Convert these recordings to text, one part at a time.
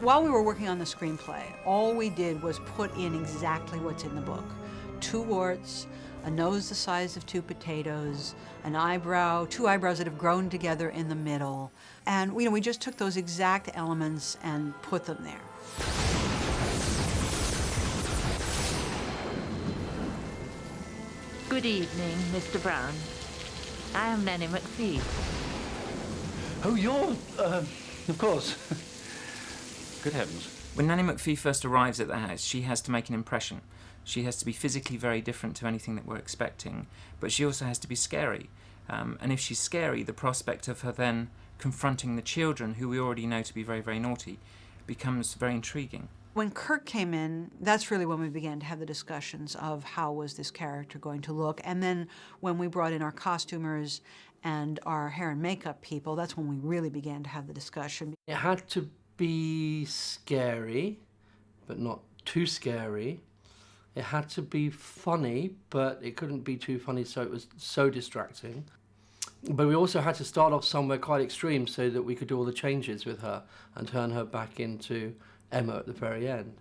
While we were working on the screenplay, all we did was put in exactly what's in the book. 2 warts, a nose the size of 2 potatoes, an eyebrow, 2 eyebrows that have grown together in the middle. And we just took those exact elements and put them there. Good evening, Mr. Brown. I am Nanny McPhee. Oh, you're, of course. Good heavens. When Nanny McPhee first arrives at the house, she has to make an impression. She has to be physically very different to anything that we're expecting, but she also has to be scary. And if she's scary, the prospect of her then confronting the children, who we already know to be very, very naughty, becomes very intriguing. When Kirk came in, that's really when we began to have the discussions of how was this character going to look. And then when we brought in our costumers and our hair and makeup people, that's when we really began to have the discussion. It had to be scary, but not too scary. It had to be funny, but it couldn't be too funny so it was so distracting. But we also had to start off somewhere quite extreme so that we could do all the changes with her and turn her back into Emma at the very end.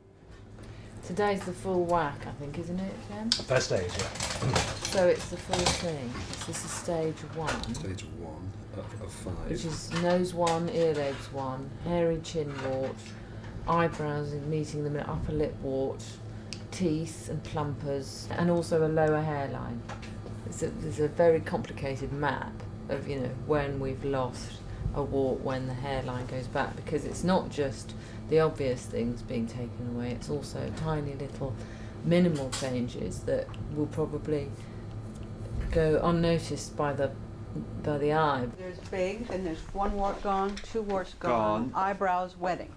Today's the full whack, I think, isn't it, Jen? First stage, yeah. So it's the full thing. This is stage 1. Stage 1 of 5. Which is nose 1, earlobes 1, hairy chin wart, eyebrows meeting them in upper lip wart, teeth and plumpers, and also a lower hairline. There's a very complicated map of, when we've lost a wart, when the hairline goes back, because it's not just the obvious things being taken away, it's also tiny little minimal changes that will probably go unnoticed by the eye. There's big, then there's 1 wart gone, 2 warts gone. Eyebrows, wedding.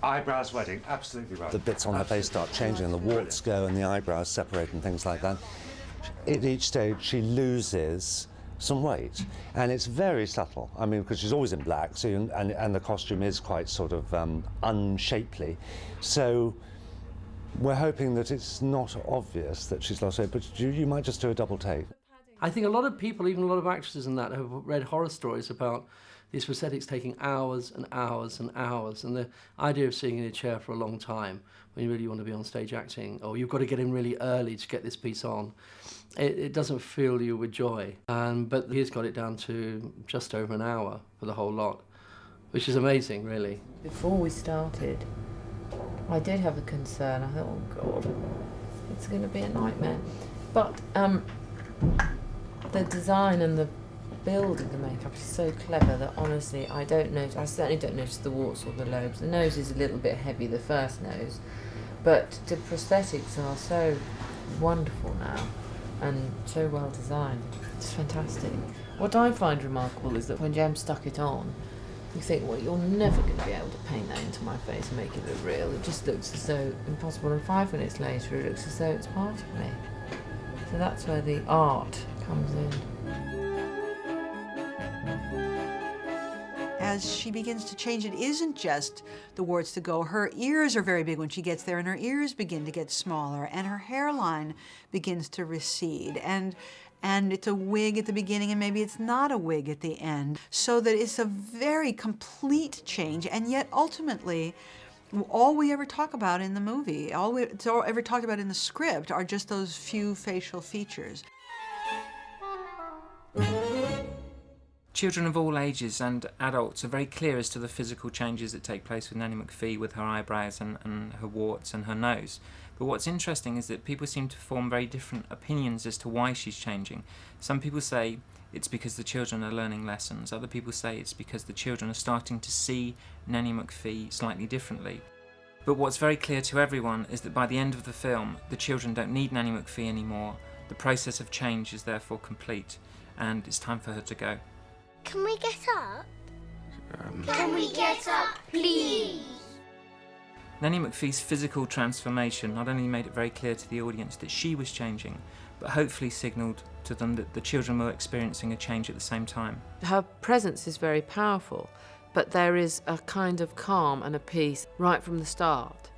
Eyebrows wedding, absolutely right. The bits on her face start changing and the warts go and the eyebrows separate and things like that. At each stage she loses some weight, and it's very subtle. I mean, because she's always in black, so and the costume is quite sort of unshapely. So we're hoping that it's not obvious that she's lost weight, but you might just do a double take. I think a lot of people, even a lot of actresses and that, have read horror stories about these prosthetics taking hours and hours and hours, and the idea of sitting in a chair for a long time when you really want to be on stage acting, or you've got to get in really early to get this piece on, it doesn't fill you with joy. But he's got it down to just over an hour for the whole lot, which is amazing, really. Before we started, I did have a concern. I thought, oh God, it's going to be a nightmare. But the design and the build of the makeup is so clever that honestly I certainly don't notice the warts or the lobes. The nose is a little bit heavy, the first nose, but the prosthetics are so wonderful now and so well designed. It's fantastic. What I find remarkable is that when Jem stuck it on, you think, well, you're never going to be able to paint that into my face and make it look real. It just looks as though impossible, and 5 minutes later it looks as though it's part of me. So that's where the art comes in. As she begins to change, it isn't just the warts that go. Her ears are very big when she gets there, and her ears begin to get smaller, and her hairline begins to recede. And it's a wig at the beginning, and maybe it's not a wig at the end. So that it's a very complete change, and yet ultimately, all we ever talk about in the movie, all we ever talked about in the script are just those few facial features. Children of all ages and adults are very clear as to the physical changes that take place with Nanny McPhee, with her eyebrows and her warts and her nose. But what's interesting is that people seem to form very different opinions as to why she's changing. Some people say it's because the children are learning lessons. Other people say it's because the children are starting to see Nanny McPhee slightly differently. But what's very clear to everyone is that by the end of the film, the children don't need Nanny McPhee anymore. The process of change is therefore complete, and it's time for her to go. Can we get up? Can we get up, please? Nanny McPhee's physical transformation not only made it very clear to the audience that she was changing, but hopefully signalled to them that the children were experiencing a change at the same time. Her presence is very powerful, but there is a kind of calm and a peace right from the start,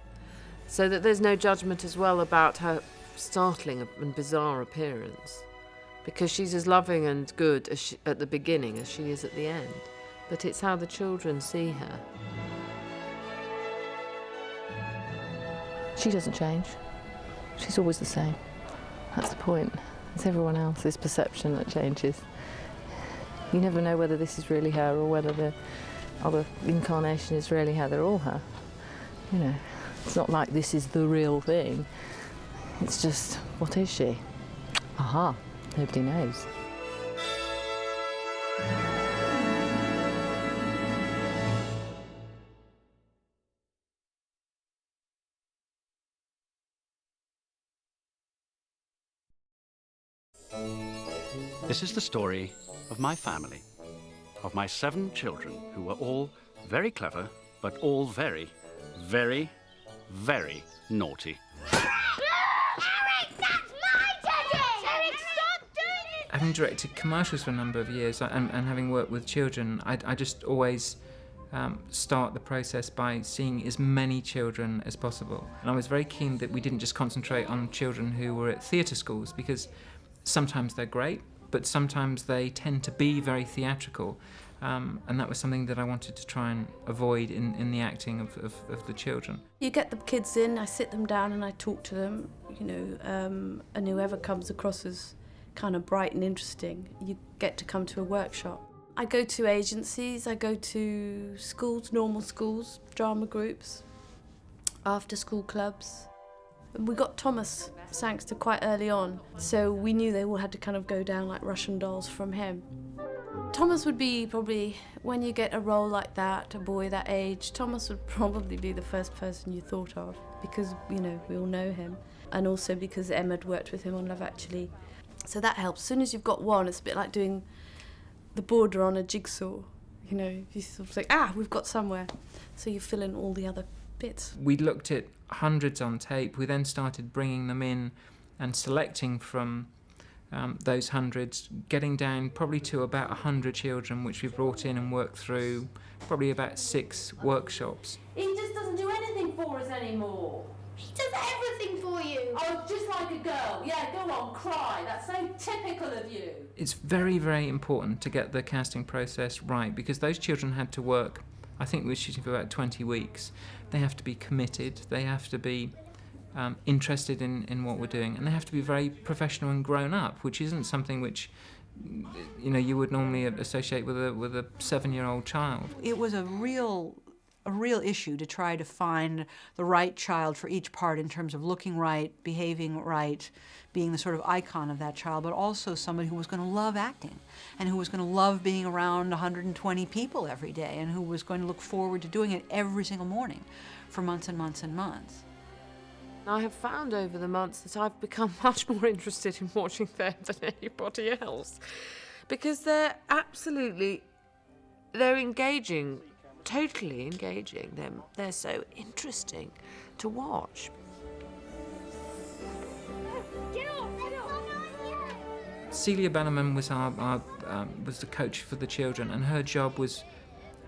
so that there's no judgment as well about her startling and bizarre appearance, because she's as loving and good at the beginning as she is at the end. But it's how the children see her. She doesn't change. She's always the same. That's the point. It's everyone else's perception that changes. You never know whether this is really her or whether the other incarnation is really her. They're all her. You know, it's not like this is the real thing. It's just, what is she? Aha, nobody knows. This is the story of my family, of my 7 children who were all very clever, but all very, very, very naughty. Eric, that's my teddy! Eric, stop doing it! Having directed commercials for a number of years and having worked with children, I just always start the process by seeing as many children as possible. And I was very keen that we didn't just concentrate on children who were at theatre schools, because sometimes they're great, but sometimes they tend to be very theatrical. And that was something that I wanted to try and avoid in the acting of the children. You get the kids in, I sit them down and I talk to them, you know, and whoever comes across as kind of bright and interesting, you get to come to a workshop. I go to agencies, I go to schools, normal schools, drama groups, after-school clubs. We got Thomas Sangster quite early on, so we knew they all had to kind of go down like Russian dolls from him. Thomas would be probably, when you get a role like that, a boy that age, Thomas would probably be the first person you thought of, because, you know, we all know him, and also because Emma had worked with him on Love Actually. So that helps. As soon as you've got one, it's a bit like doing the border on a jigsaw. You know, you sort of think, we've got somewhere. So you fill in all the other bits. We looked at hundreds on tape. We then started bringing them in and selecting from those hundreds, getting down probably to about 100 children, which we brought in and worked through probably about 6 workshops. He just doesn't do anything for us anymore. He does everything for you. Oh, just like a girl. Yeah, go on, cry. That's so typical of you. It's very, very important to get the casting process right, because those children had to work, I think we were shooting for about 20 weeks. They have to be committed, they have to be interested in what we're doing, and they have to be very professional and grown up, which isn't something which, you know, you would normally associate with a 7-year-old child. It was a real issue to try to find the right child for each part in terms of looking right, behaving right, being the sort of icon of that child, but also somebody who was going to love acting and who was going to love being around 120 people every day and who was going to look forward to doing it every single morning for months and months and months. I have found over the months that I've become much more interested in watching them than anybody else, because they're engaging, totally engaging. They're so interesting to watch. Celia Bannerman was was the coach for the children, and her job was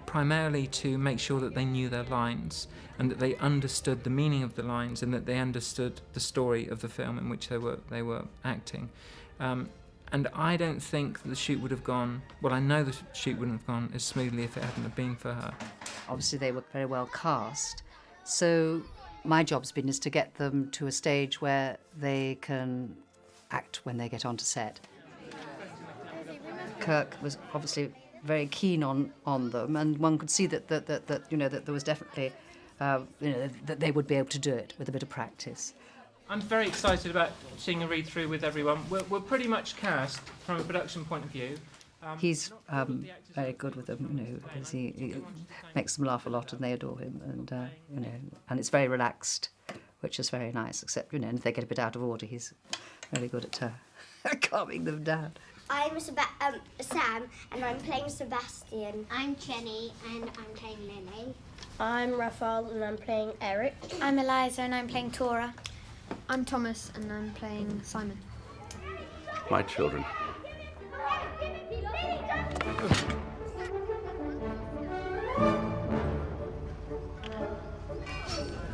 primarily to make sure that they knew their lines and that they understood the meaning of the lines and that they understood the story of the film in which they were acting. And I don't think the shoot would have gone, well, I know the shoot wouldn't have gone as smoothly if it hadn't have been for her. Obviously they were very well cast, so my job's been is to get them to a stage where they can act when they get onto set. Kirk was obviously very keen on them, and one could see that you know, that there was definitely that they would be able to do it with a bit of practice. I'm very excited about seeing a read-through with everyone. We're pretty much cast from a production point of view. He's very good with them, you know, because he makes them laugh a lot and they adore him, and you know, and it's very relaxed, which is very nice. Except, you know, if they get a bit out of order, he's really good at calming them down. I'm Sam, and I'm playing Sebastian. I'm Jenny, and I'm playing Lily. I'm Raphael, and I'm playing Eric. I'm Eliza, and I'm playing Tora. I'm Thomas, and I'm playing Simon. My children.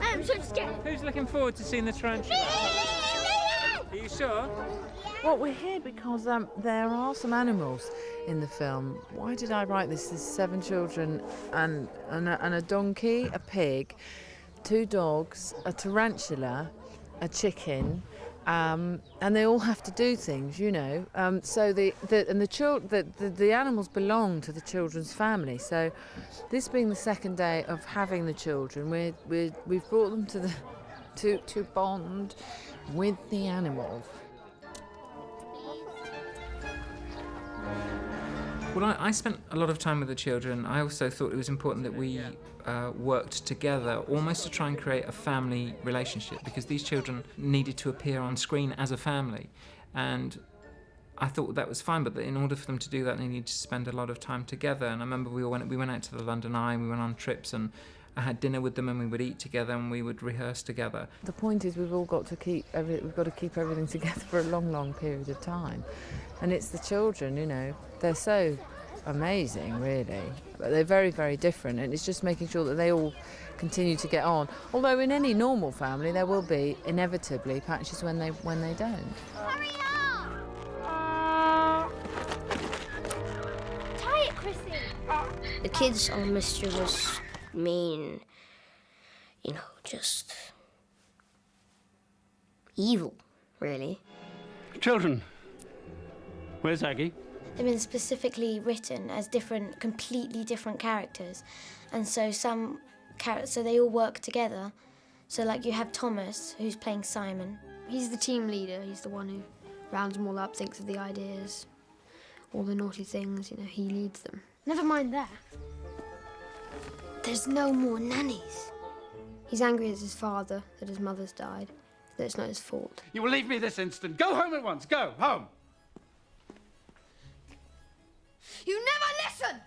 I'm so scared. Who's looking forward to seeing the tarantula? Are you sure? Well, we're here because there are some animals in the film. Why did I write this? There's 7 children and a donkey, a pig, 2 dogs, a tarantula, a chicken, and they all have to do things, you know. So the animals belong to the children's family. So this being the second day of having the children, we've brought them to bond with the animals. Well, I spent a lot of time with the children. I also thought it was important that we worked together, almost to try and create a family relationship, because these children needed to appear on screen as a family. And I thought that was fine, but that in order for them to do that, they needed to spend a lot of time together. And I remember we went out to the London Eye, and we went on trips, and I had dinner with them, and we would eat together, and we would rehearse together. The point is, we've got to keep everything together for a long, long period of time. And it's the children, you know, they're so amazing, really. But they're very, very different, and it's just making sure that they all continue to get on. Although in any normal family, there will be, inevitably, patches when they don't. Hurry up! Tie it, Chrissy! The kids are mischievous, mean, you know, just evil, really. Children, where's Aggie? They've been specifically written as completely different characters, and so so they all work together. So like you have Thomas, who's playing Simon. He's the team leader. He's the one who rounds them all up, thinks of the ideas, all the naughty things. You know, he leads them. Never mind that. There's no more nannies. He's angry at his father that his mother's died, that it's not his fault. You will leave me this instant. Go home at once. Go home. You never listen!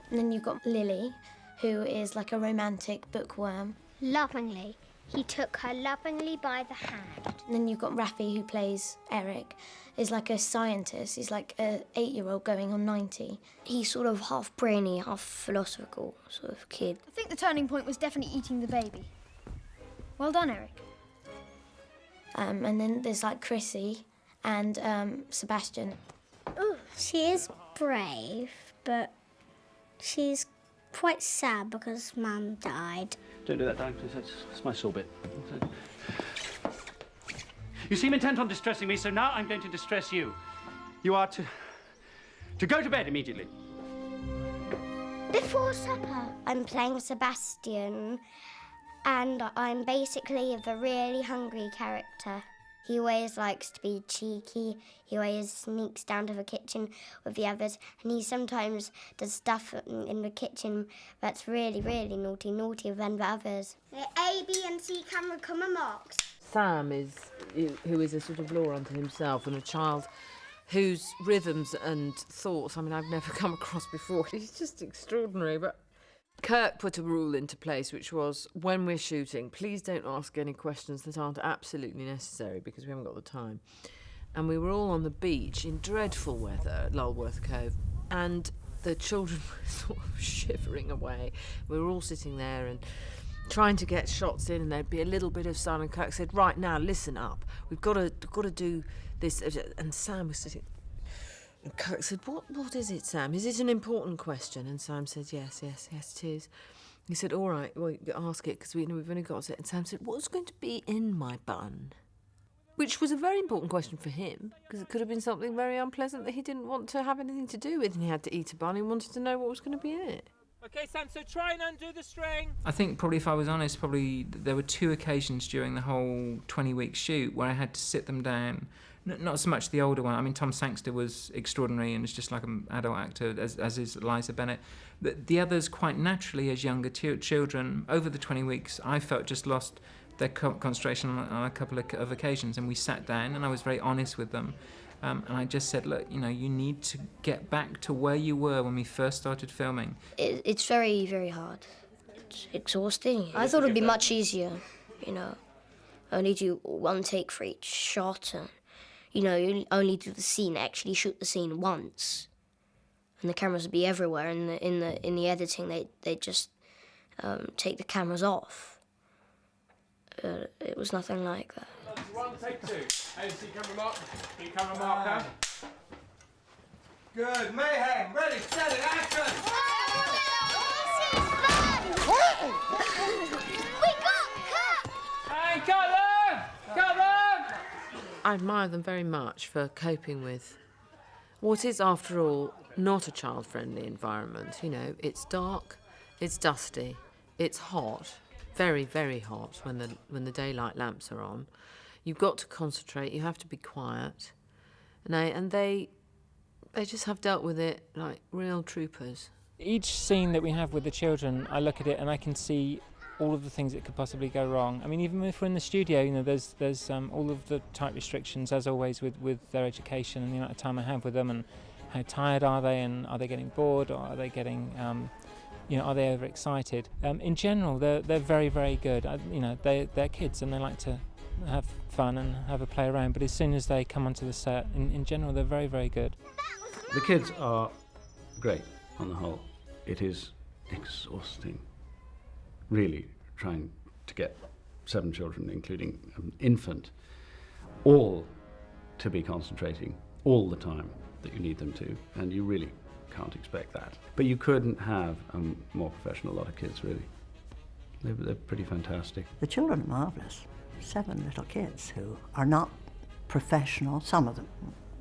And then you've got Lily, who is like a romantic bookworm. Lovingly. He took her lovingly by the hand. And then you've got Raffi, who plays Eric, is like a scientist. He's like an 8-year-old going on 90. He's sort of half brainy, half philosophical sort of kid. I think the turning point was definitely eating the baby. Well done, Eric. And then there's like Chrissy and Sebastian. Ooh, she is brave, but she's quite sad because Mum died. Don't do that, darling. That's my sore bit. You seem intent on distressing me, so now I'm going to distress you. You are to go to bed immediately. Before supper, I'm playing Sebastian, and I'm basically the really hungry character. He always likes to be cheeky. He always sneaks down to the kitchen with the others, and he sometimes does stuff in the kitchen that's really, really naughtier than the others. The A, B and C camera comma marks. Sam who is a sort of law unto himself, and a child whose rhythms and thoughts, I mean, I've never come across before. He's just extraordinary, but Kirk put a rule into place, which was, when we're shooting, please don't ask any questions that aren't absolutely necessary, because we haven't got the time. And we were all on the beach in dreadful weather at Lulworth Cove, and the children were sort of shivering away. We were all sitting there and trying to get shots in, and there'd be a little bit of sun, and Kirk said, right, now, listen up. We've got to do this. And Sam was sitting... And Kirk said, what is it, Sam? Is it an important question? And Sam said, yes, it is. He said, all right, well, ask it, because we've only got it. And Sam said, what's going to be in my bun? Which was a very important question for him, because it could have been something very unpleasant that he didn't want to have anything to do with, and he had to eat a bun. He wanted to know what was going to be in it. OK, Sam, so try and undo the string. I think probably, if I was honest, there were 2 occasions during the whole 20-week shoot where I had to sit them down. Not so much the older one. I mean, Tom Sangster was extraordinary and is just like an adult actor, as is Eliza Bennett. But the others, quite naturally, as younger children, over the 20 weeks, I felt just lost their concentration on a couple of occasions. And we sat down, and I was very honest with them. And I just said, look, you know, you need to get back to where you were when we first started filming. It's very, very hard. It's exhausting. I thought it'd be much easier, you know. Only do 1 take for each shot. You know, you only do the scene, actually shoot the scene once, and the cameras would be everywhere. In the editing, they just take the cameras off. It was nothing like that. 1, take 2. AC camera mark. B camera marker. Good. Mayhem. Ready, set it, action! We got Cut them! I admire them very much for coping with what is, after all, not a child-friendly environment. You know, it's dark, it's dusty, it's hot, very, very hot when the daylight lamps are on. You've got to concentrate, you have to be quiet. And they just have dealt with it like real troopers. Each scene that we have with the children, I look at it and I can see all of the things that could possibly go wrong. I mean, even if we're in the studio, you know, there's all of the tight restrictions, as always, with their education and the amount of time I have with them, and how tired are they, and are they getting bored, or are they getting, are they overexcited? In general, they're very, very good. They're kids and they like to have fun and have a play around, but as soon as they come onto the set, in general, they're very, very good. The kids are great on the whole. It is exhausting, really, trying to get 7 children, including an infant, all to be concentrating all the time that you need them to, and you really can't expect that. But you couldn't have a more professional lot of kids, really. They're pretty fantastic. The children are marvellous. 7 little kids who are not professional, some of them.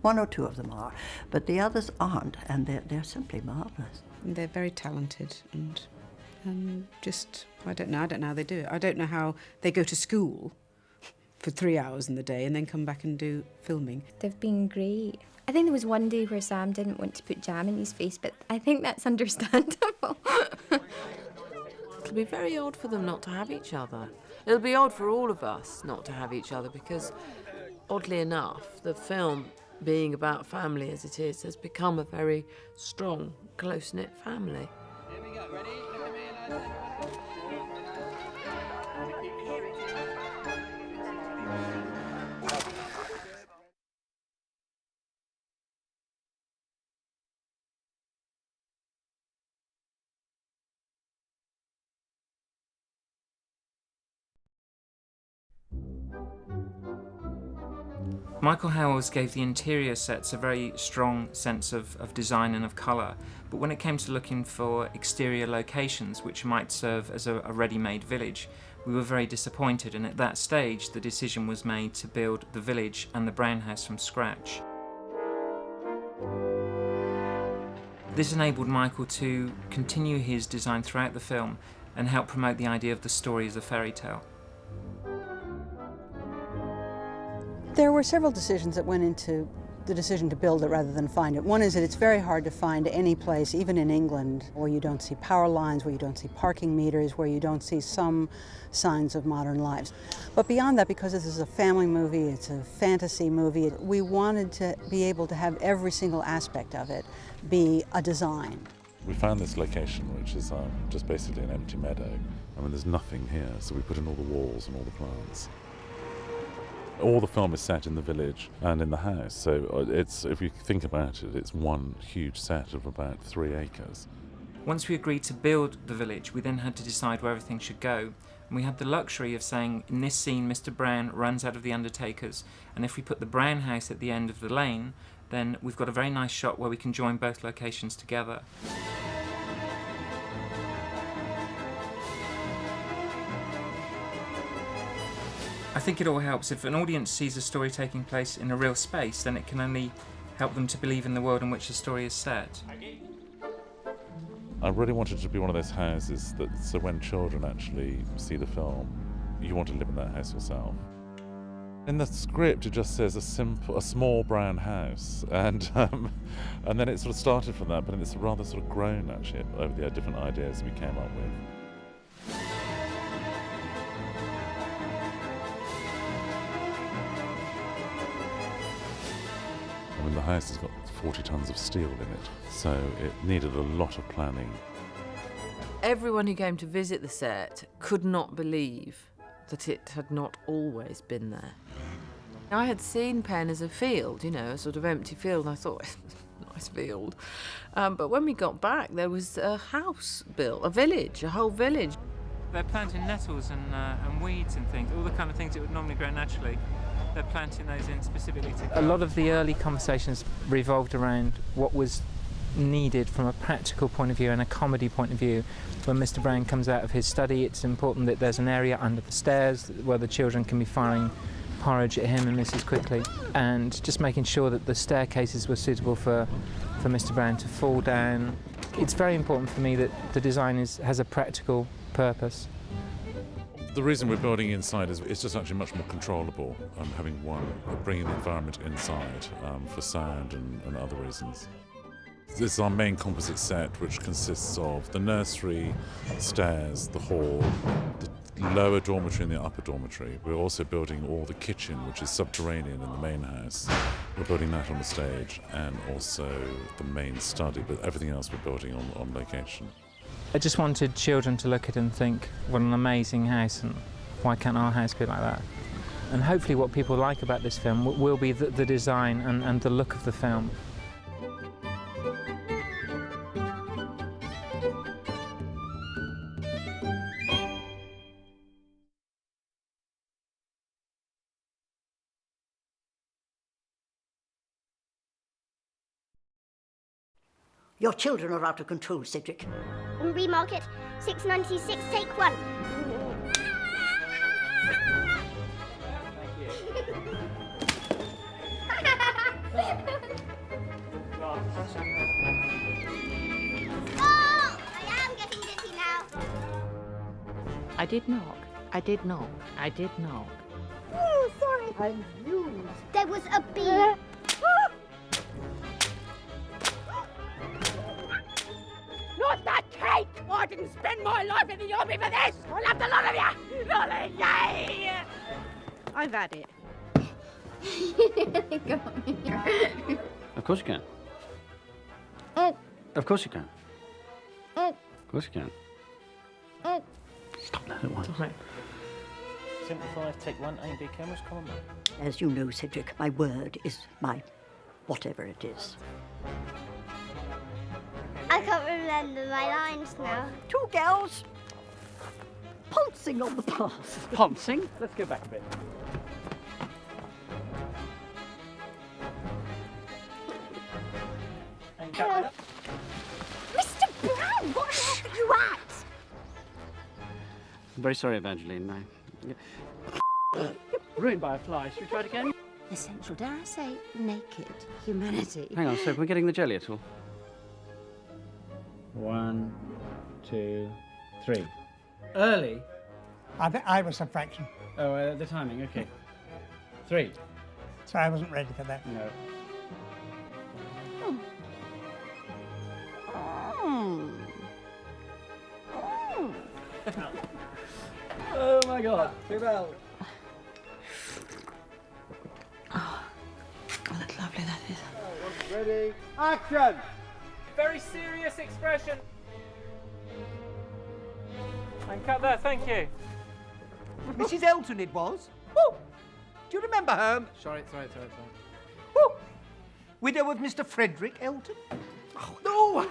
1 or 2 of them are, but the others aren't, and they're simply marvellous. They're very talented, and just, I don't know how they do it. I don't know how they go to school for 3 hours in the day and then come back and do filming. They've been great. I think there was one day where Sam didn't want to put jam in his face, but I think that's understandable. It'll be very odd for them not to have each other. It'll be odd for all of us not to have each other because, oddly enough, the film, being about family as it is, has become a very strong, close-knit family. Here we go, ready? Look at me and I Michael Howells gave the interior sets a very strong sense of design and of colour, but when it came to looking for exterior locations which might serve as a ready-made village, we were very disappointed, and at that stage the decision was made to build the village and the Brown House from scratch. This enabled Michael to continue his design throughout the film and help promote the idea of the story as a fairy tale. There were several decisions that went into the decision to build it rather than find it. One is that it's very hard to find any place, even in England, where you don't see power lines, where you don't see parking meters, where you don't see some signs of modern lives. But beyond that, because this is a family movie, it's a fantasy movie, we wanted to be able to have every single aspect of it be a design. We found this location, which is just basically an empty meadow. I mean, there's nothing here, so we put in all the walls and all the plants. All the film is set in the village and in the house, so if you think about it, it's one huge set of about 3 acres. Once we agreed to build the village, we then had to decide where everything should go. And we had the luxury of saying, in this scene, Mr. Brown runs out of the undertaker's, and if we put the Brown house at the end of the lane, then we've got a very nice shot where we can join both locations together. I think it all helps. If an audience sees a story taking place in a real space, then it can only help them to believe in the world in which the story is set. I really wanted it to be one of those houses that, so when children actually see the film, you want to live in that house yourself. In the script, it just says a small brown house, and then it sort of started from that, but it's rather sort of grown actually over the different ideas we came up with. I mean, the house has got 40 tons of steel in it, so it needed a lot of planning. Everyone who came to visit the set could not believe that it had not always been there. I had seen Penn as a field, you know, a sort of empty field, and I thought, nice field. But when we got back, there was a house built, a village, a whole village. They're planting nettles and weeds and things, all the kind of things that would normally grow naturally. They're planting those in specifically to grow. A lot of the early conversations revolved around what was needed from a practical point of view and a comedy point of view. When Mr. Brown comes out of his study, it's important that there's an area under the stairs where the children can be firing porridge at him and Mrs. Quickly, and just making sure that the staircases were suitable for Mr. Brown to fall down. It's very important for me that the design has a practical purpose. The reason we're building inside is it's just actually much more controllable, bringing the environment inside for sound and other reasons. This is our main composite set, which consists of the nursery, stairs, the hall, the lower dormitory and the upper dormitory. We're also building all the kitchen, which is subterranean in the main house. We're building that on the stage, and also the main study, but everything else we're building on location. I just wanted children to look at it and think, what an amazing house, and why can't our house be like that? And hopefully what people like about this film will be the design and the look of the film. Your children are out of control, Cedric. On Remarket, 696, take 1. Oh, I am getting dizzy now. I did knock. I did knock. I did knock. Oh, sorry. I'm used. There was a bee. Not that cake! I didn't spend my life in the army for this! I love the lot of you! Lolly, yay! I've had it. Of course you can. Of course you can. Of course you can. Stop that at once. Right. 75, take 1, A and B cameras, come on, mate. As you know, Cedric, my word is my whatever it is. I can't remember my lines now. Two girls pouncing on the path. Pouncing? Let's go back a bit. Mr. Brown, what on earth are you at? I'm very sorry, Evangeline. Ruined by a fly. Should we try it again? Essential, dare I say, naked humanity. Hang on, so we're getting the jelly at all? 1, 2, 3. Early? I was a fraction. Oh, the timing, okay. 3. So I wasn't ready for that. No. Oh my God, too well. Oh, that's lovely, that is. Ready, action! Very serious expression. And cut there, thank you. Mrs. Elton it was. Woo! Do you remember her? Sorry. Woo! Widow of Mr. Frederick Elton. Oh, no!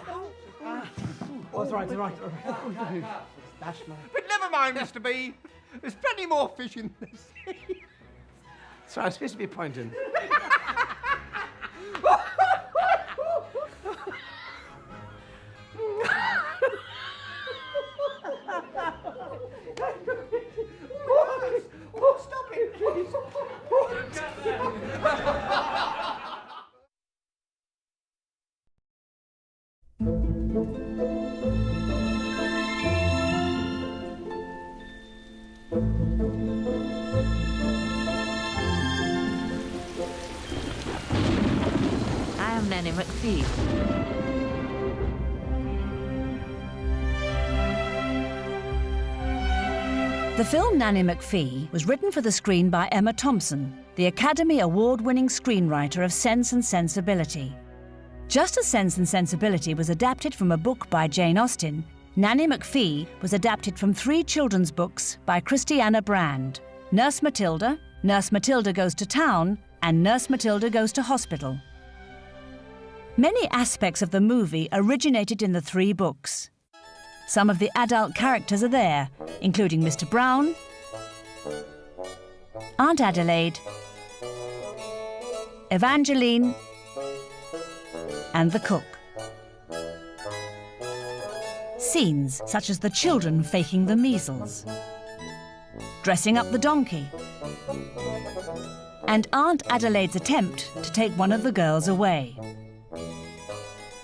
That's right. But never mind, Mr. B. There's plenty more fish in the sea. So I'm supposed to be pointing. Stop it, please. I am Nanny McPhee. The film Nanny McPhee was written for the screen by Emma Thompson, the Academy Award-winning screenwriter of Sense and Sensibility. Just as Sense and Sensibility was adapted from a book by Jane Austen, Nanny McPhee was adapted from 3 children's books by Christiana Brand: Nurse Matilda Goes to Town, and Nurse Matilda Goes to Hospital. Many aspects of the movie originated in the 3 books. Some of the adult characters are there, including Mr. Brown, Aunt Adelaide, Evangeline, and the cook. scenes such as the children faking the measles, dressing up the donkey, and Aunt Adelaide's attempt to take one of the girls away.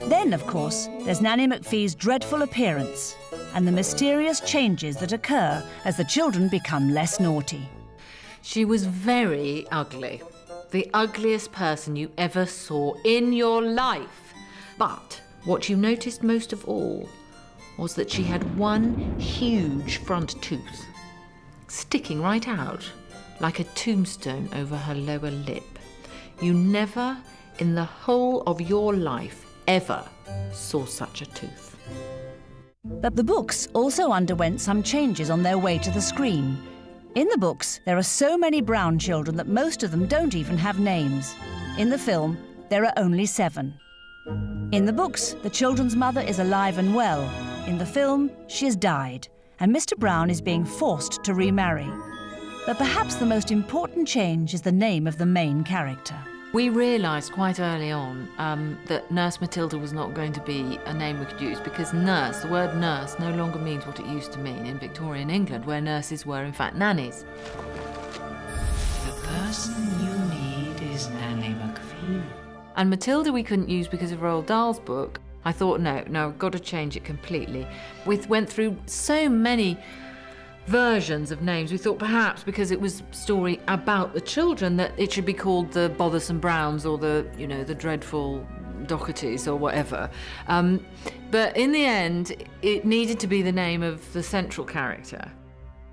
Then, of course, there's Nanny McPhee's dreadful appearance and the mysterious changes that occur as the children become less naughty. She was very ugly. The ugliest person you ever saw in your life. But what you noticed most of all was that she had one huge front tooth, sticking right out like a tombstone over her lower lip. You never, in the whole of your life, ever saw such a tooth. But the books also underwent some changes on their way to the screen. In the books, there are so many brown children that most of them don't even have names. In the film, there are only 7. In the books, the children's mother is alive and well. In the film, she has died, and Mr. Brown is being forced to remarry. But perhaps the most important change is the name of the main character. We realised quite early on that Nurse Matilda was not going to be a name we could use because nurse, the word nurse, no longer means what it used to mean in Victorian England, where nurses were in fact nannies. The person you need is Nanny McPhee. And Matilda we couldn't use because of Roald Dahl's book. I thought, no, I've got to change it completely. We went through so many versions of names. We thought perhaps because it was a story about the children that it should be called the Bothersome Browns or the dreadful Dohertys or whatever. But in the end, it needed to be the name of the central character.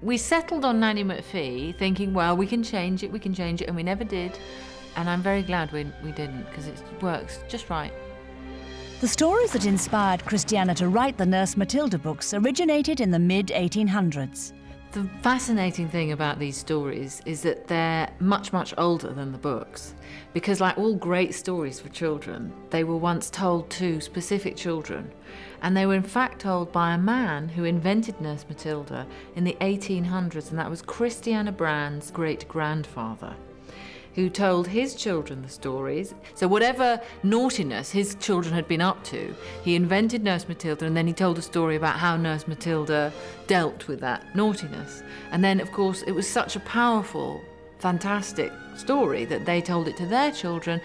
We settled on Nanny McPhee thinking, well, we can change it, and we never did. And I'm very glad we didn't, because it works just right. The stories that inspired Christiana to write the Nurse Matilda books originated in the mid-1800s. The fascinating thing about these stories is that they're much, much older than the books. Because like all great stories for children, they were once told to specific children. And they were in fact told by a man who invented Nurse Matilda in the 1800s, and that was Christiana Brand's great-grandfather, who told his children the stories. So whatever naughtiness his children had been up to, he invented Nurse Matilda, and then he told a story about how Nurse Matilda dealt with that naughtiness. And then, of course, it was such a powerful, fantastic story that they told it to their children,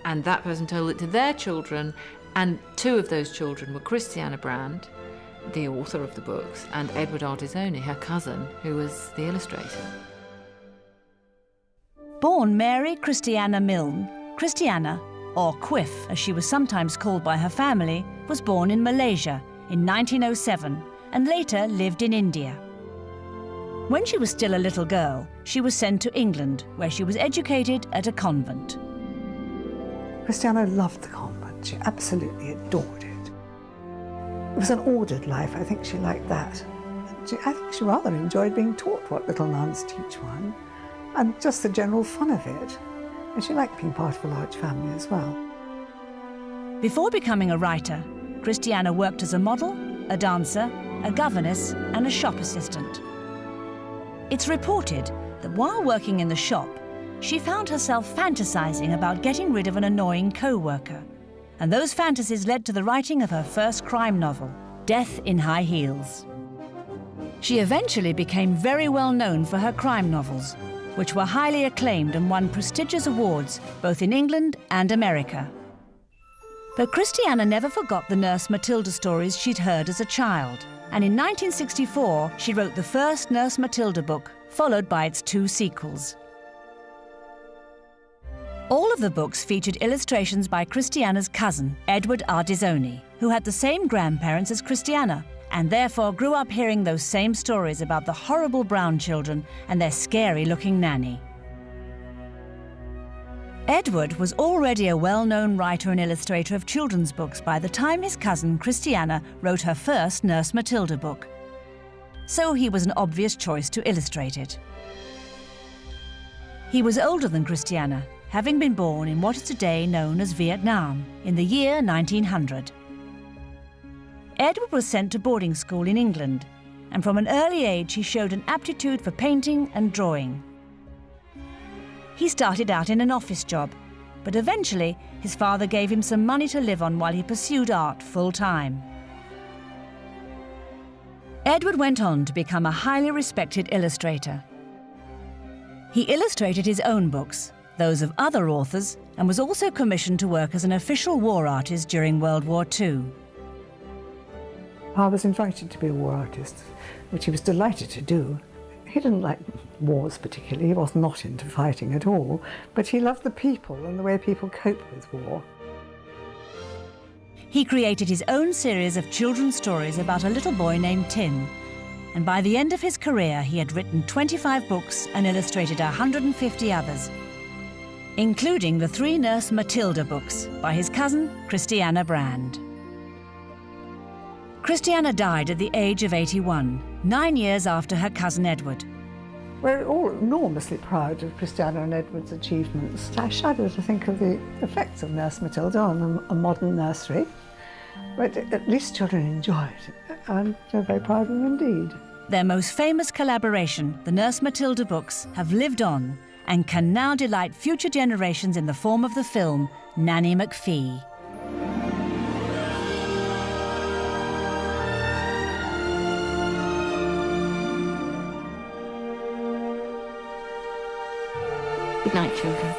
and that person told it to their children, and 2 of those children were Christiana Brand, the author of the books, and Edward Ardisoni, her cousin, who was the illustrator. Born Mary Christiana Milne, Christiana, or Quiff as she was sometimes called by her family, was born in Malaysia in 1907 and later lived in India. When she was still a little girl, she was sent to England, where she was educated at a convent. Christiana loved the convent. She absolutely adored it. It was an ordered life. I think she liked that. I think she rather enjoyed being taught what little nuns teach one, and just the general fun of it. And she liked being part of a large family as well. Before becoming a writer, Christiana worked as a model, a dancer, a governess, and a shop assistant. It's reported that while working in the shop, she found herself fantasizing about getting rid of an annoying co-worker. And those fantasies led to the writing of her first crime novel, Death in High Heels. She eventually became very well known for her crime novels, which were highly acclaimed and won prestigious awards both in England and America. But Christiana never forgot the Nurse Matilda stories she'd heard as a child, and in 1964 she wrote the first Nurse Matilda book, followed by its 2 sequels. All of the books featured illustrations by Christiana's cousin, Edward Ardisoni, who had the same grandparents as Christiana, and therefore grew up hearing those same stories about the horrible brown children and their scary-looking nanny. Edward was already a well-known writer and illustrator of children's books by the time his cousin Christiana wrote her first Nurse Matilda book. So he was an obvious choice to illustrate it. He was older than Christiana, having been born in what is today known as Vietnam in the year 1900. Edward was sent to boarding school in England, and from an early age he showed an aptitude for painting and drawing. He started out in an office job, but eventually his father gave him some money to live on while he pursued art full-time. Edward went on to become a highly respected illustrator. He illustrated his own books, those of other authors, and was also commissioned to work as an official war artist during World War II. I was invited to be a war artist, which he was delighted to do. He didn't like wars particularly, he was not into fighting at all, but he loved the people and the way people cope with war. He created his own series of children's stories about a little boy named Tim, and by the end of his career he had written 25 books and illustrated 150 others, including the 3 Nurse Matilda books by his cousin Christiana Brand. Christiana died at the age of 81, 9 years after her cousin Edward. We're all enormously proud of Christiana and Edward's achievements. I shudder to think of the effects of Nurse Matilda on a modern nursery, but at least children enjoy it, and they're very proud of them indeed. Their most famous collaboration, the Nurse Matilda books, have lived on and can now delight future generations in the form of the film Nanny McPhee. Good night, children.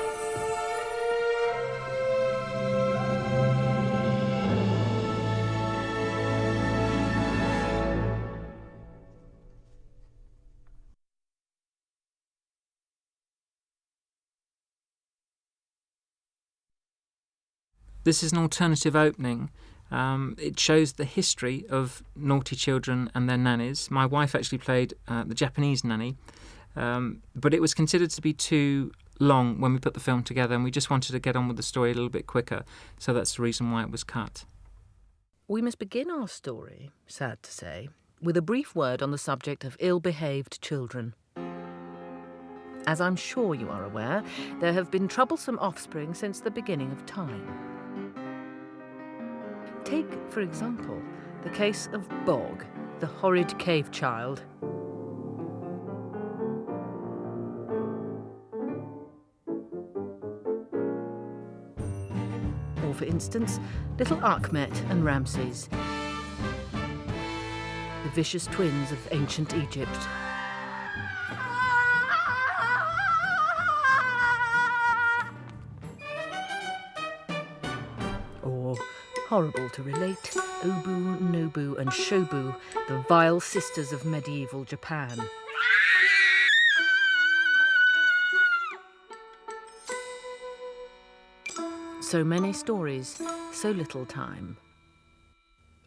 This is an alternative opening. It shows the history of naughty children and their nannies. My wife actually played the Japanese nanny, but it was considered to be too long when we put the film together, and we just wanted to get on with the story a little bit quicker, so that's the reason why it was cut. We must begin our story, sad to say, with a brief word on the subject of ill-behaved children. As I'm sure you are aware, there have been troublesome offspring since the beginning of time. Take, for example, the case of Bog, the horrid cave child. Or, for instance, little Achmet and Ramses, the vicious twins of ancient Egypt. Or, horrible to relate, Obu, Nobu and Shobu, the vile sisters of medieval Japan. So many stories, so little time.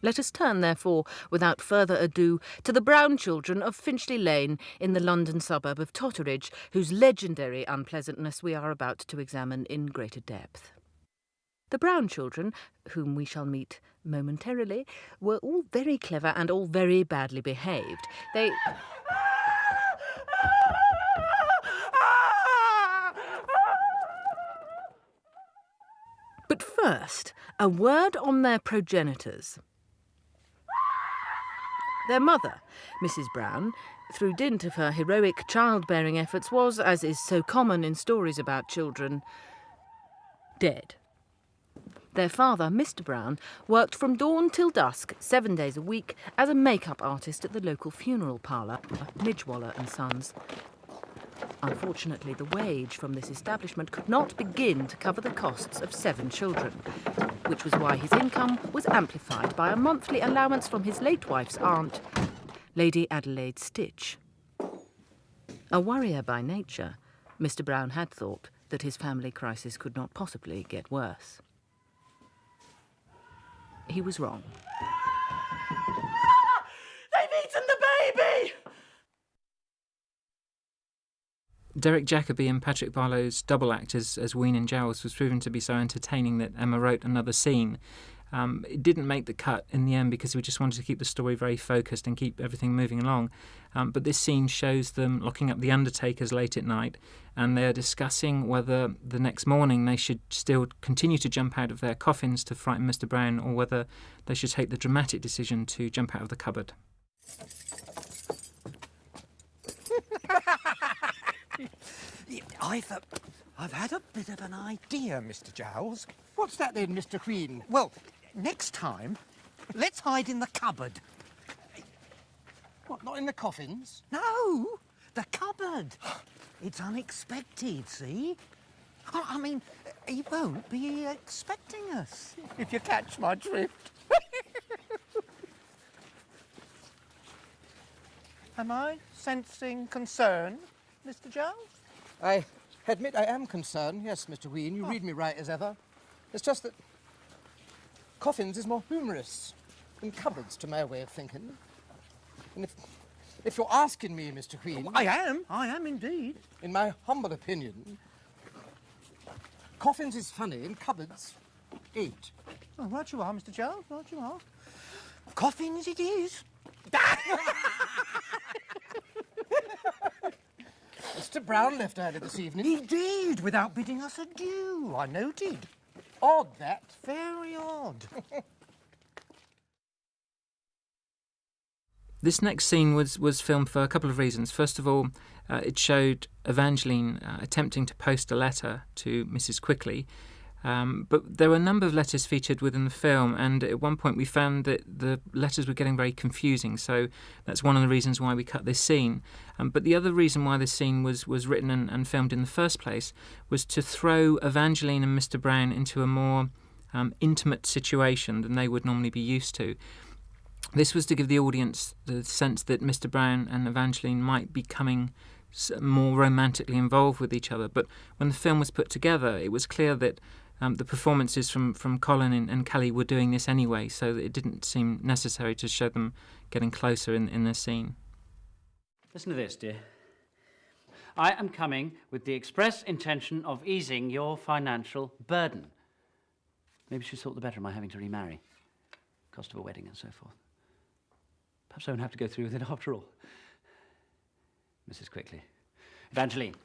Let us turn, therefore, without further ado, to the Brown children of Finchley Lane in the London suburb of Totteridge, whose legendary unpleasantness we are about to examine in greater depth. The Brown children, whom we shall meet momentarily, were all very clever and all very badly behaved. They... But first, a word on their progenitors. Their mother, Mrs. Brown, through dint of her heroic childbearing efforts, was, as is so common in stories about children, dead. Their father, Mr. Brown, worked from dawn till dusk, 7 days a week, as a make-up artist at the local funeral parlour, Midgewaller and Sons. Unfortunately, the wage from this establishment could not begin to cover the costs of 7 children, which was why his income was amplified by a monthly allowance from his late wife's aunt, Lady Adelaide Stitch. A worrier by nature, Mr. Brown had thought that his family crisis could not possibly get worse. He was wrong. They've eaten the baby! Derek Jacobi and Patrick Barlow's double act as Ween and Giles was proven to be so entertaining that Emma wrote another scene. It didn't make the cut in the end because we just wanted to keep the story very focused and keep everything moving along. But this scene shows them locking up the undertakers late at night, and they're discussing whether the next morning they should still continue to jump out of their coffins to frighten Mr. Brown, or whether they should take the dramatic decision to jump out of the cupboard. I've had a bit of an idea, Mr. Giles. What's that then, Mr. Queen? Well, next time, let's hide in the cupboard. in the coffins? No, the cupboard. It's unexpected, see? I mean, he won't be expecting us. If you catch my drift. Am I sensing concern, Mr. Giles? I admit I am concerned, yes, Mr. Wheen. You read me right as ever. It's just that coffins is more humorous than cupboards, to my way of thinking. And if you're asking me, Mr. Wheen... I am indeed. In my humble opinion, coffins is funny and cupboards ain't. Oh, right you are, Mr. Giles, right you are. Coffins it is. Mr. Brown left early this evening. He did, without bidding us adieu, I noted. Odd, that. Very odd. This next scene was filmed for a couple of reasons. First of all, it showed Evangeline attempting to post a letter to Mrs. Quickly, but there were a number of letters featured within the film, and at one point we found that the letters were getting very confusing, so that's one of the reasons why we cut this scene. But the other reason why this scene was written and filmed in the first place was to throw Evangeline and Mr. Brown into a more intimate situation than they would normally be used to. This was to give the audience the sense that Mr. Brown and Evangeline might be becoming more romantically involved with each other. But when the film was put together, it was clear that the performances from Colin and Kelly were doing this anyway, so that it didn't seem necessary to show them getting closer in the scene. Listen to this, dear. I am coming with the express intention of easing your financial burden. Maybe she's thought the better of my having to remarry. Cost of a wedding and so forth. Perhaps I won't have to go through with it after all. Mrs. Quickly. Evangeline.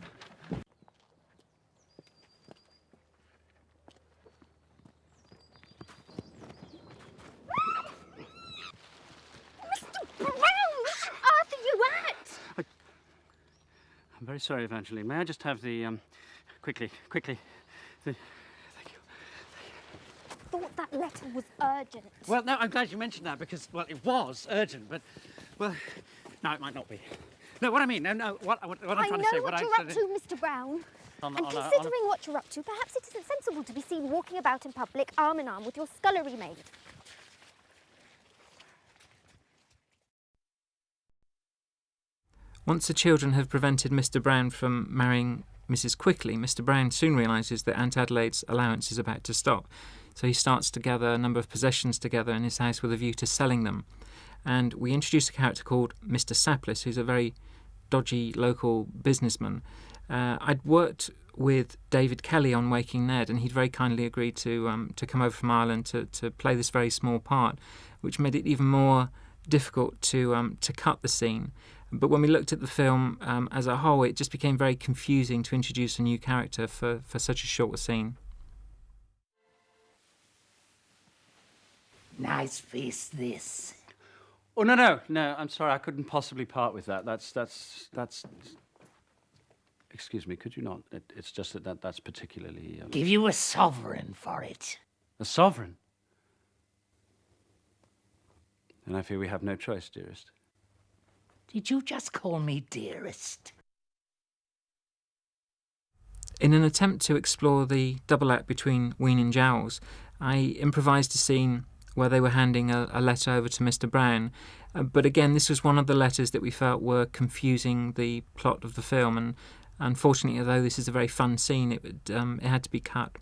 Arthur, you at? I'm very sorry, Evangeline. May I just have the, quickly, the... Thought that letter was urgent. Well, no, I'm glad you mentioned that because, well, it was urgent, but, well, no, it might not be. No, what I mean, what I'm trying to say... I know what you're up to, Mr. Brown. And considering what you're up to, perhaps it isn't sensible to be seen walking about in public arm in arm with your scullery maid. Once the children have prevented Mr. Brown from marrying Mrs. Quickly, Mr. Brown soon realises that Aunt Adelaide's allowance is about to stop. So he starts to gather a number of possessions together in his house with a view to selling them. And we introduce a character called Mr. Saplis, who's a very dodgy local businessman. I'd worked with David Kelly on Waking Ned, and he'd very kindly agreed to come over from Ireland to play this very small part, which made it even more difficult to cut the scene. But when we looked at the film as a whole, it just became very confusing to introduce a new character for such a short scene. Nice face, this. Oh, no, I'm sorry, I couldn't possibly part with that. That's... Excuse me, could you not? It's just that's particularly... Give you a sovereign for it. A sovereign? And I fear we have no choice, dearest. Did you just call me dearest? In an attempt to explore the double act between Wheen and Giles, I improvised a scene where they were handing a letter over to Mr. Brown. But again, this was one of the letters that we felt were confusing the plot of the film, and unfortunately, although this is a very fun scene, it had to be cut.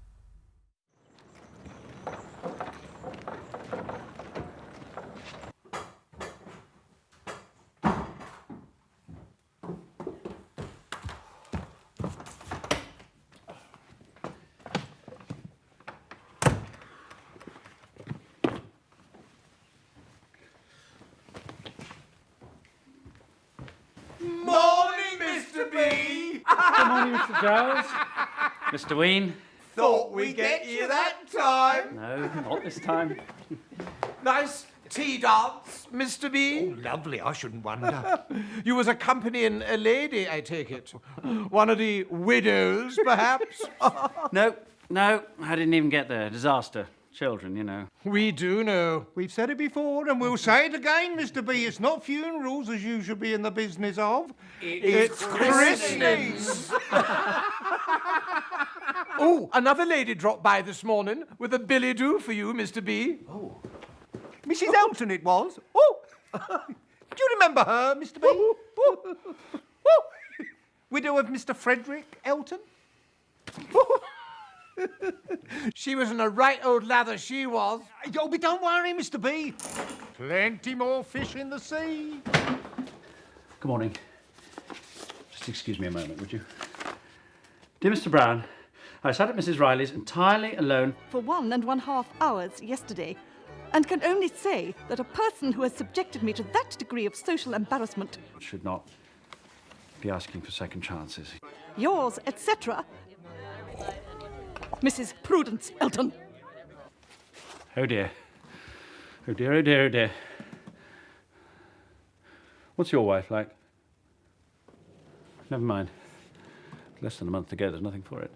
Morning, Mr. B. Good morning, Mr. Giles. Mr. Wheen. Thought we'd get you that time. No, not this time. Nice tea dance, Mr. B. Oh, lovely, I shouldn't wonder. You was accompanying a lady, I take it. One of the widows, perhaps? No, I didn't even get there. Disaster. children, you know. We do know. We've said it before and we'll say it again, Mr. B. It's not funerals as you should be in the business of. It's christenings. Oh, another lady dropped by this morning with a billy-do for you, Mr. B. Oh. Mrs. Elton it was. Oh. Do you remember her, Mr. B? Oh. Oh. Widow of Mr. Frederick Elton? She was in a right old lather, she was. Oh, but don't worry, Mr. B. Plenty more fish in the sea. Good morning. Just excuse me a moment, would you? Dear Mr. Brown, I sat at Mrs. Riley's entirely alone for 1.5 hours yesterday, and can only say that a person who has subjected me to that degree of social embarrassment should not be asking for second chances. Yours, etc., Mrs. Prudence Elton. Oh dear. Oh dear, oh dear, oh dear. What's your wife like? Never mind. Less than a month to go, there's nothing for it.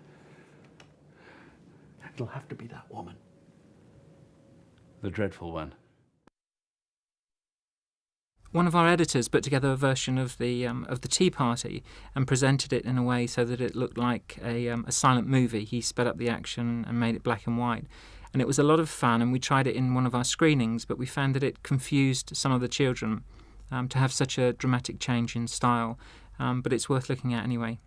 It'll have to be that woman. The dreadful one. One of our editors put together a version of the Tea Party and presented it in a way so that it looked like a silent movie. He sped up the action and made it black and white. And it was a lot of fun, and we tried it in one of our screenings, but we found that it confused some of the children to have such a dramatic change in style. But it's worth looking at anyway.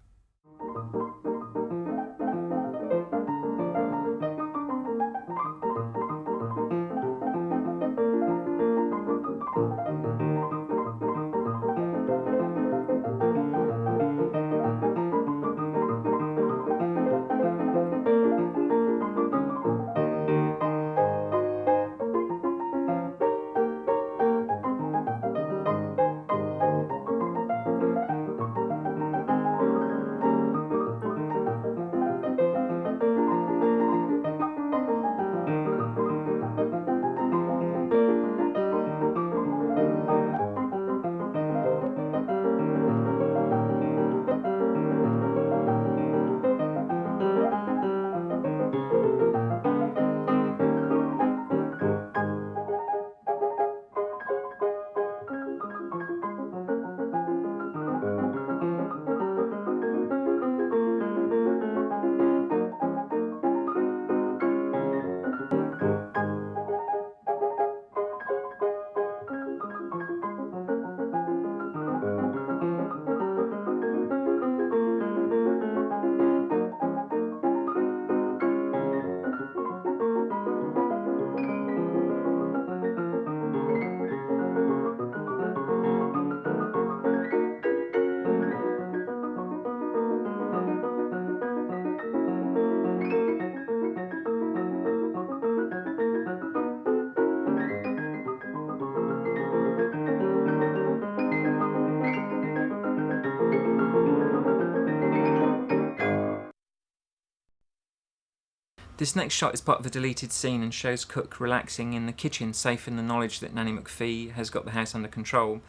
This next shot is part of a deleted scene and shows Cook relaxing in the kitchen, safe in the knowledge that Nanny McPhee has got the house under control.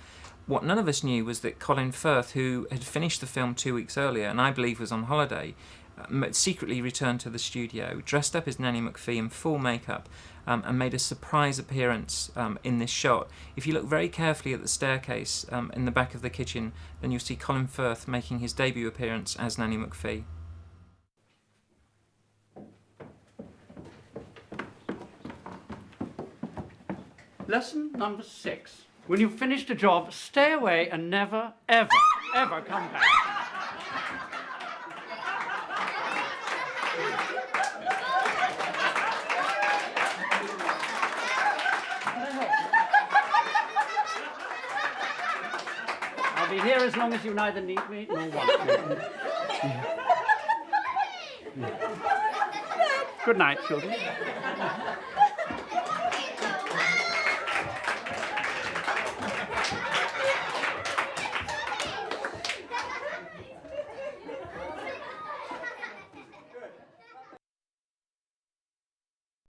What none of us knew was that Colin Firth, who had finished the film 2 weeks earlier and I believe was on holiday, secretly returned to the studio, dressed up as Nanny McPhee in full makeup, and made a surprise appearance in this shot. If you look very carefully at the staircase in the back of the kitchen, then you'll see Colin Firth making his debut appearance as Nanny McPhee. Lesson number 6. When you've finished a job, stay away and never, ever, ever come back. I'll be here as long as you neither need me nor want me. Good night, children.